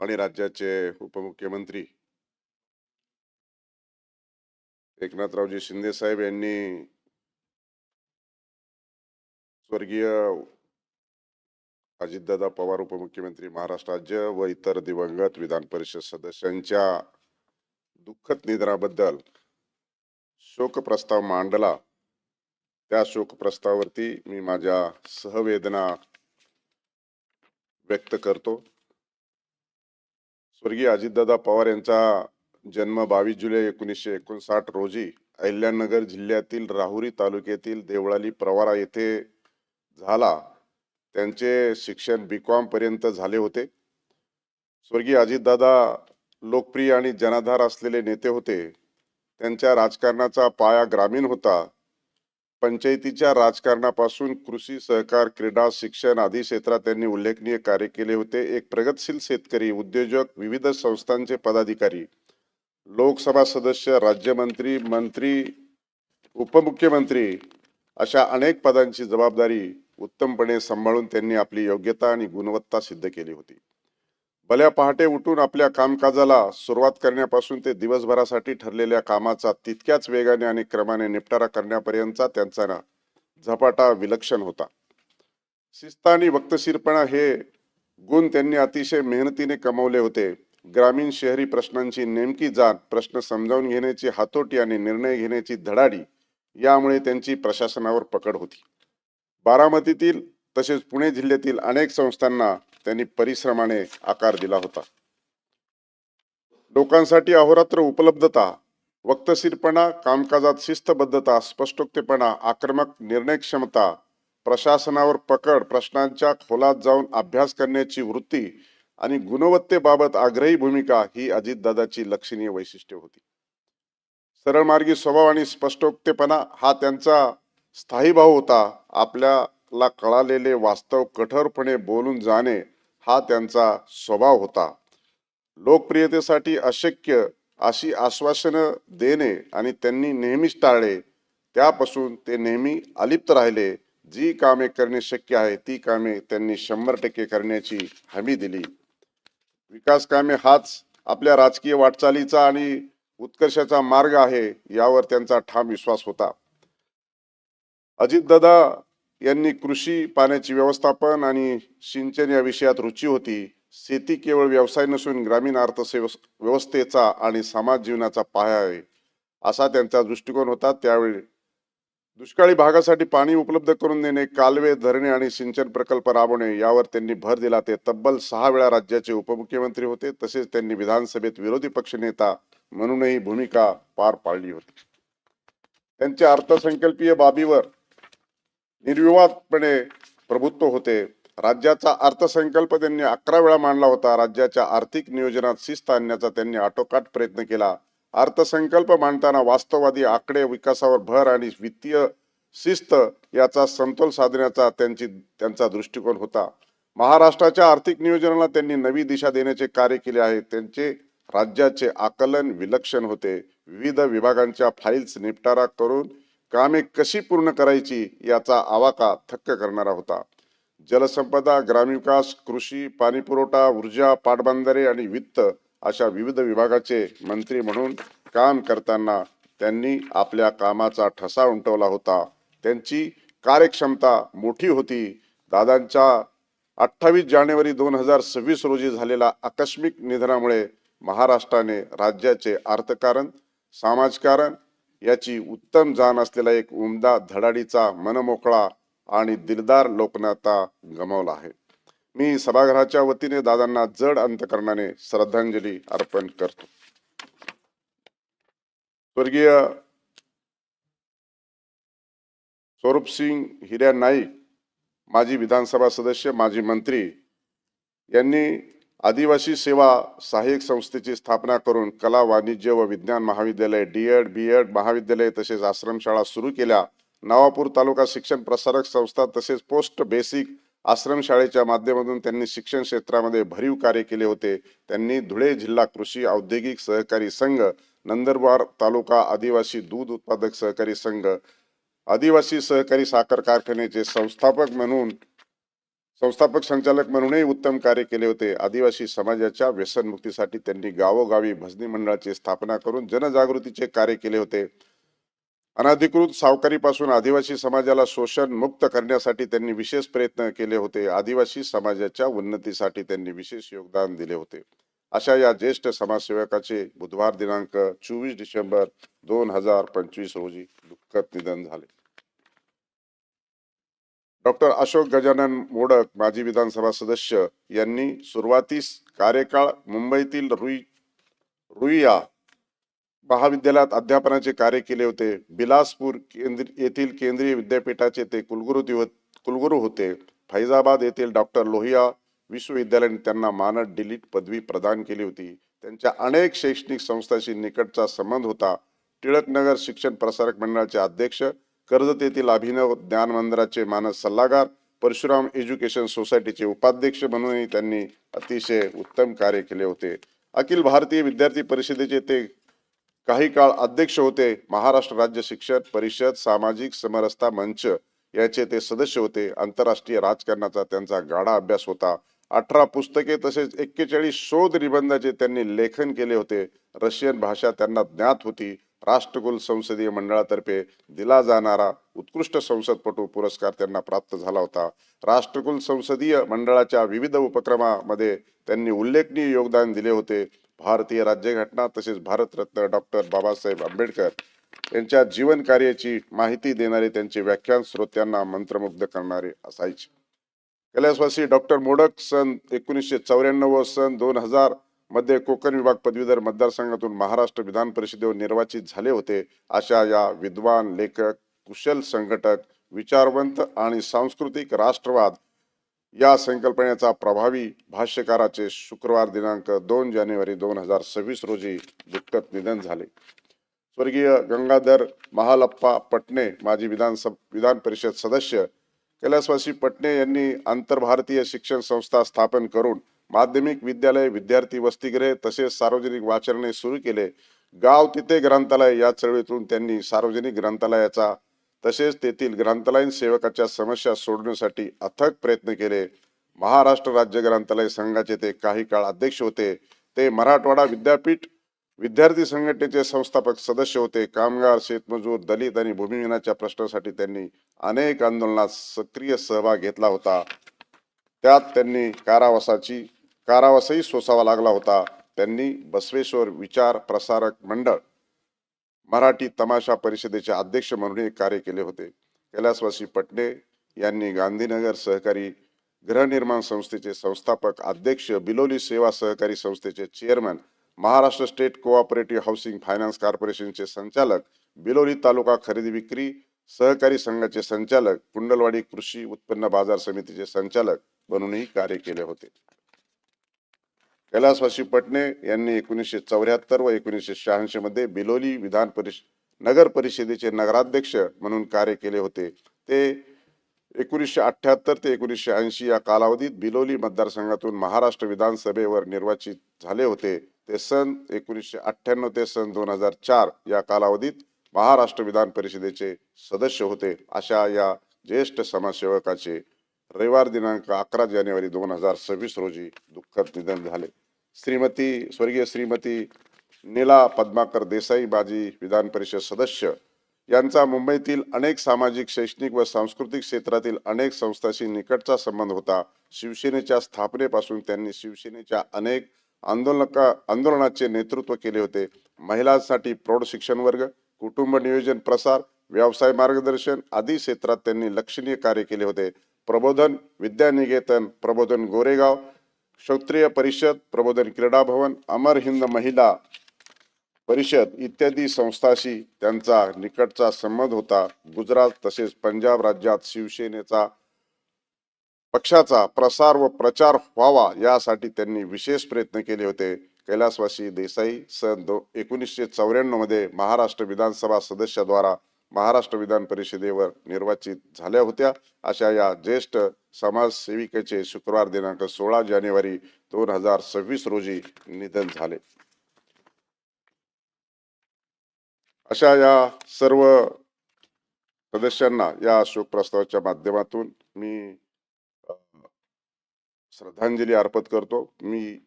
आणि राज्याचे उपमुख्यमंत्री एकनाथरावजी शिंदे साहेब यांनी स्वर्गीय अजितदादा पवार उपमुख्यमंत्री महाराष्ट्र राज्य व इतर दिवंगत विधान परिषद सदस्यांच्या दुःखद निधनाबद्दल शोक प्रस्ताव मांडला. त्या शोक प्रस्तावावरती मी माझ्या सहवेदना व्यक्त करतो. स्वर्गीय अजितदादा पवार यांचा जन्म 22 जुलै 1959 रोजी अहिल्यानगर जिल्ह्यातील राहुरी तालुक्यातील देवळाली प्रवरा येथे झाला. त्यांचे शिक्षण B.Com पर्यंत झाले होते. स्वर्गीय अजितदादा लोकप्रिय आणि जनाधार असलेले नेते होते. त्यांच्या राजकारणाचा पाया ग्रामीण होता. पंचायतीच्या राजकारणापासून कृषी, सहकार, क्रीडा, शिक्षण आदी क्षेत्रात त्यांनी उल्लेखनीय कार्य केले होते. एक प्रगतशील शेतकरी, उद्योजक, विविध संस्थांचे पदाधिकारी, लोकसभा सदस्य, राज्यमंत्री, मंत्री, उपमुख्यमंत्री अशा अनेक पदांची जबाबदारी उत्तमपणे सांभाळून त्यांनी आपली योग्यता आणि गुणवत्ता सिद्ध केली होती. भल्या पहाटे उठून आपल्या कामकाजाला सुरुवात करण्यापासून ते दिवसभरासाठी ठरलेल्या कामाचा तितक्याच वेगाने आणि क्रमाने निपटारा करण्यापर्यंतचा त्यांचा झपाटा विलक्षण होता. शिस्त आणि वक्तशीरपणा हे गुण त्यांनी अतिशय मेहनतीने कमावले होते. ग्रामीण शहरी प्रश्नांची नेमकी जाण, प्रश्न समजावून घेण्याची हातोटी आणि निर्णय घेण्याची धडाडी यामुळे त्यांची प्रशासनावर पकड होती. बारामतीतील तसेच पुणे जिल्ह्यातील अनेक संस्थांना त्यांनी परिश्रमाने आकार दिला होता. लोकांसाठी अहोरात्र उपलब्धता, वक्तशीरपणा, कामकाजात शिस्तबद्धता, स्पष्टोक्तेपणा, आक्रमक निर्णय क्षमता, प्रशासनावर पकड, प्रश्नांच्या खोलात जाऊन अभ्यास करण्याची वृत्ती आणि गुणवत्तेबाबत आग्रही भूमिका ही अजितदादाची लक्षणीय वैशिष्ट्ये होती. सरळमार्गी स्वभाव आणि स्पष्टोक्तेपणा हा त्यांचा स्थायी भाव होता. आपल्याला कळालेले वास्तव कठोरपणे बोलून जाणे हा त्यांचा स्वभाव होता. लोकप्रियतेसाठी अशक्य अशी आश्वासनं देणे आणि त्यांनी नेहमीच टाळले. त्यापासून ते नेहमी अलिप्त राहिले. जी कामे करणे शक्य आहे ती कामे त्यांनी 100% करण्याची हमी दिली. विकास कामे हाच आपल्या राजकीय वाटचालीचा आणि उत्कर्षाचा मार्ग आहे यावर त्यांचा ठाम विश्वास होता. अजितदादा यांनी कृषी, पाण्याची व्यवस्थापन आणि सिंचन या विषयात रुची होती. शेती केवळ व्यवसाय नसून ग्रामीण अर्थव्यवस्थेचा आणि समाज जीवनाचा पाया आहे असा त्यांचा दृष्टिकोन होता. त्यावेळी दुष्काळी भागासाठी पाणी उपलब्ध करून देणे, कालवे, धरणे आणि सिंचन प्रकल्प राबवणे यावर त्यांनी भर दिला. ते तब्बल 6 वेळा राज्याचे उपमुख्यमंत्री होते. तसेच त्यांनी विधानसभेत विरोधी पक्षनेता म्हणूनही भूमिका पार पाडली होती. त्यांच्या अर्थसंकल्पीय बाबीवर निर्विवादपणे प्रभुत्व होते. राज्याचा अर्थसंकल्प त्यांनी 11 वेळा मांडला होता. राज्याच्या आर्थिक नियोजनात शिस्त आणण्याचा त्यांनी आटोकाट प्रयत्न केला. अर्थसंकल्प मांडताना वास्तववादी आकडे, विकासावर भर आणि वित्तीय शिस्त याचा समतोल साधण्याचा त्यांचा दृष्टिकोन होता. महाराष्ट्राच्या आर्थिक नियोजनाला त्यांनी नवी दिशा देण्याचे कार्य केले आहे. त्यांचे राज्याचे आकलन विलक्षण होते. विविध विभागांच्या फाईल्स निपटारा करून कामे कशी पूर्ण करायची याचा आवाका थक्क करणारा होता. जलसंपदा, ग्रामविकास, कृषी, पाणीपुरवठा, ऊर्जा, पाटबंधारे आणि वित्त अशा विविध विभागाचे मंत्री म्हणून काम करताना त्यांनी आपल्या कामाचा ठसा उमटवला होता. त्यांची कार्यक्षमता मोठी होती. दादांच्या 28 जानेवारी 2026 रोजी झालेल्या आकस्मिक निधनामुळे महाराष्ट्राने राज्याचे अर्थकारण, समाजकारण याची उत्तम जाण असलेला एक उमदा, धडाडीचा, मनमोकळा आणि दिलदार लोकनेता गमावला आहे. मी सभागृहाच्या वतीने दादांना जड अंतकरणाने श्रद्धांजली अर्पण करतो. स्वर्गीय स्वरूपसिंग हिऱ्या नाईक, माजी विधानसभा सदस्य, माजी मंत्री यांनी आदिवासी सेवा सहाय्यक संस्थेची स्थापना करून कला, वाणिज्य व विज्ञान महाविद्यालय, D.Ed, B.Ed महाविद्यालय तसेच आश्रमशाळा सुरू केल्या. नवापूर तालुका शिक्षण प्रसारक संस्था तसेच पोस्ट बेसिक आश्रमशाळेच्या माध्यमातून त्यांनी शिक्षण क्षेत्रामध्ये भरीव कार्य केले होते. त्यांनी धुळे जिल्हा कृषी औद्योगिक सहकारी संघ, नंदुरबार तालुका आदिवासी दूध उत्पादक सहकारी संघ, आदिवासी सहकारी साखर कारखान्याचे संस्थापक म्हणून संस्थापक संचालक म्हणूनही उत्तम कार्य केले होते. आदिवासी समाजाच्या व्यसनमुक्तीसाठी त्यांनी गावोगावी भजनी मंडळाची स्थापना करून जनजागृतीचे कार्य केले होते. अनधिकृत सावकारीपासून आदिवासी समाजाला शोषण मुक्त करण्यासाठी त्यांनी विशेष प्रयत्न केले होते. आदिवासी समाजाच्या उन्नतीसाठी त्यांनी विशेष योगदान दिले होते. अशा या ज्येष्ठ समाजसेवकाचे बुधवार दिनांक 24 डिसेंबर 2025 रोजी दुःखद निधन झाले. डॉक्टर अशोक गजानन मोडक माजी विधानसभा सदस्य यांनी सुरुवातीस कार्यकाळ मुंबईतील रुईया महाविद्यालयात अध्यापनाचे कार्य केले होते. बिलासपूर येथील केंद्रीय विद्यापीठाचे ते कुलगुरू होते. फैजाबाद येथील डॉक्टर लोहिया विश्वविद्यालयाने त्यांना मानद डिलीट पदवी प्रदान केली होती. त्यांच्या अनेक शैक्षणिक संस्थांशी निकटचा संबंध होता. टिळकनगर शिक्षण प्रसारक मंडळाचे अध्यक्ष, कर्जत येथील अभिनव ज्ञान मंदिराचे मानस सल्लागार, परशुराम एज्युकेशन सोसायटीचे उपाध्यक्ष म्हणूनही त्यांनी अतिशय उत्तम कार्य केले होते. अखिल भारतीय विद्यार्थी परिषदेचे ते काही काळ अध्यक्ष होते. महाराष्ट्र राज्य शिक्षण परिषद, सामाजिक समरसता मंच याचे ते सदस्य होते. आंतरराष्ट्रीय राजकारणाचा त्यांचा गाढा अभ्यास होता. 18 पुस्तके तसेच 41 शोध निबंधाचे त्यांनी लेखन केले होते. रशियन भाषा त्यांना ज्ञात होती. राष्ट्रकुल संसदीय मंडळातर्फे दिला जाणारा उत्कृष्ट संसदपटू पुरस्कार त्यांना प्राप्त झाला होता. राष्ट्रकुल संसदीय मंडळाच्या विविध उपक्रमामध्ये त्यांनी उल्लेखनीय योगदान दिले होते. भारतीय राज्यघटना तसेच भारतरत्न डॉक्टर बाबासाहेब आंबेडकर यांच्या जीवन कार्याची माहिती देणारे त्यांचे व्याख्यान श्रोत्यांना मंत्रमुग्ध करणारे असायचे. कैलासवासी डॉक्टर मोडक सन 1994 व सन 2000 मध्ये कोकण विभाग पदवीधर मतदारसंघातून महाराष्ट्र विधान परिषदेवर निर्वाचित झाले होते. अशा या विद्वान, लेखक, कुशल संघटक, विचारवंत आणि सांस्कृतिक राष्ट्रवाद या संकल्पनेचा प्रभावी भाष्यकाराचे शुक्रवार दिनांक 2 जानेवारी 2026 रोजी दुःखद निधन झाले. स्वर्गीय गंगाधर महालप्पा पटणे माजी विधान परिषद सदस्य. कैलासवासी पटणे यांनी आंतरभारतीय शिक्षण संस्था स्थापन करून माध्यमिक विद्यालय, विद्यार्थी वसतिगृहे तसेच सार्वजनिक वाचनालय सुरू केले. गाव तिथे ग्रंथालय या चळवळीतून त्यांनी सार्वजनिक ग्रंथालयाचा तसेच तेथील ग्रंथालयीन सेवकाच्या समस्या सोडवण्यासाठी अथक प्रयत्न केले. महाराष्ट्र राज्य ग्रंथालय संघाचे ते काही काळ अध्यक्ष होते. ते मराठवाडा विद्यापीठ विद्यार्थी संघटनेचे संस्थापक सदस्य होते. कामगार, शेतमजूर, दलित आणि भूमिहीनाच्या प्रश्नासाठी त्यांनी अनेक आंदोलनात सक्रिय सहभाग घेतला होता. त्यात त्यांनी कारावासही सोसावा लागला होता. त्यांनी बसवेश्वर विचार प्रसारक मंडळ, मराठी तमाशा परिषदेचे अध्यक्ष म्हणूनही कार्य केले होते. कैलासवासी पटणे यांनी गांधीनगर सहकारी गृहनिर्माण संस्थेचे संस्थापक अध्यक्ष, बिलोली सेवा सहकारी संस्थेचे chairman, Maharashtra state cooperative housing finance कॉर्पोरेशनचे संचालक, बिलोली तालुका खरेदी विक्री सहकारी संघाचे संचालक, कुंडलवाडी कृषी उत्पन्न बाजार समितीचे संचालक म्हणूनही कार्य केले होते. कैलासवासी पटणे यांनी 1974 व 1986 मध्ये बिलोली नगर परिषदेचे नगराध्यक्ष म्हणून कार्य केले होते. ते 1978 ते 1980 या कालावधीत बिलोली मतदारसंघातून महाराष्ट्र विधानसभेवर निर्वाचित झाले होते. ते सन 1998 ते सन 2004 या कालावधीत महाराष्ट्र विधान परिषदेचे सदस्य होते. अशा या ज्येष्ठ समाजसेवकाचे रविवार दिनांक 11 जानेवारी 2026 रोजी दुःखद निधन झाले. स्वर्गीय श्रीमती नीला पद्माकर देसाई माजी विधान परिषद सदस्य यांचा मुंबईतील अनेक सामाजिक, शैक्षणिक व सांस्कृतिक क्षेत्रातील अनेक संस्थांशी निकटचा संबंध होता. शिवसेनेच्या स्थापनेपासून त्यांनी शिवसेनेच्या अनेक आंदोलनाचे नेतृत्व केले होते. महिलांसाठी प्रौढ शिक्षण वर्ग, कुटुंब नियोजन प्रसार, व्यवसाय मार्गदर्शन आदी क्षेत्रात त्यांनी लक्षणीय कार्य केले होते. प्रबोधन विद्यानिकेतन, प्रबोधन गोरेगाव, क्षत्रिय परिषद, प्रबोधन क्रीडा भवन, अमर हिंद महिला परिषद इत्यादी संस्थांशी त्यांचा निकटचा संबंध होता. गुजरात तसेच पंजाब राज्यात शिवसेनेचा पक्षाचा प्रसार व प्रचार व्हावा यासाठी त्यांनी विशेष प्रयत्न केले होते. कैलासवासी देसाई सन 1994 मध्ये महाराष्ट्र विधानसभा सदस्याद्वारा महाराष्ट्र विधान परिषदेवर निर्वाचित झाल्या होत्या. अशा या ज्येष्ठ समाजसेविकेचे शुक्रवार दिनांक 16 जानेवारी 2026 रोजी निधन झाले. अशा या सर्व सदस्यांना या शोक प्रस्तावाच्या माध्यमातून मी श्रद्धांजली अर्पण करतो. मी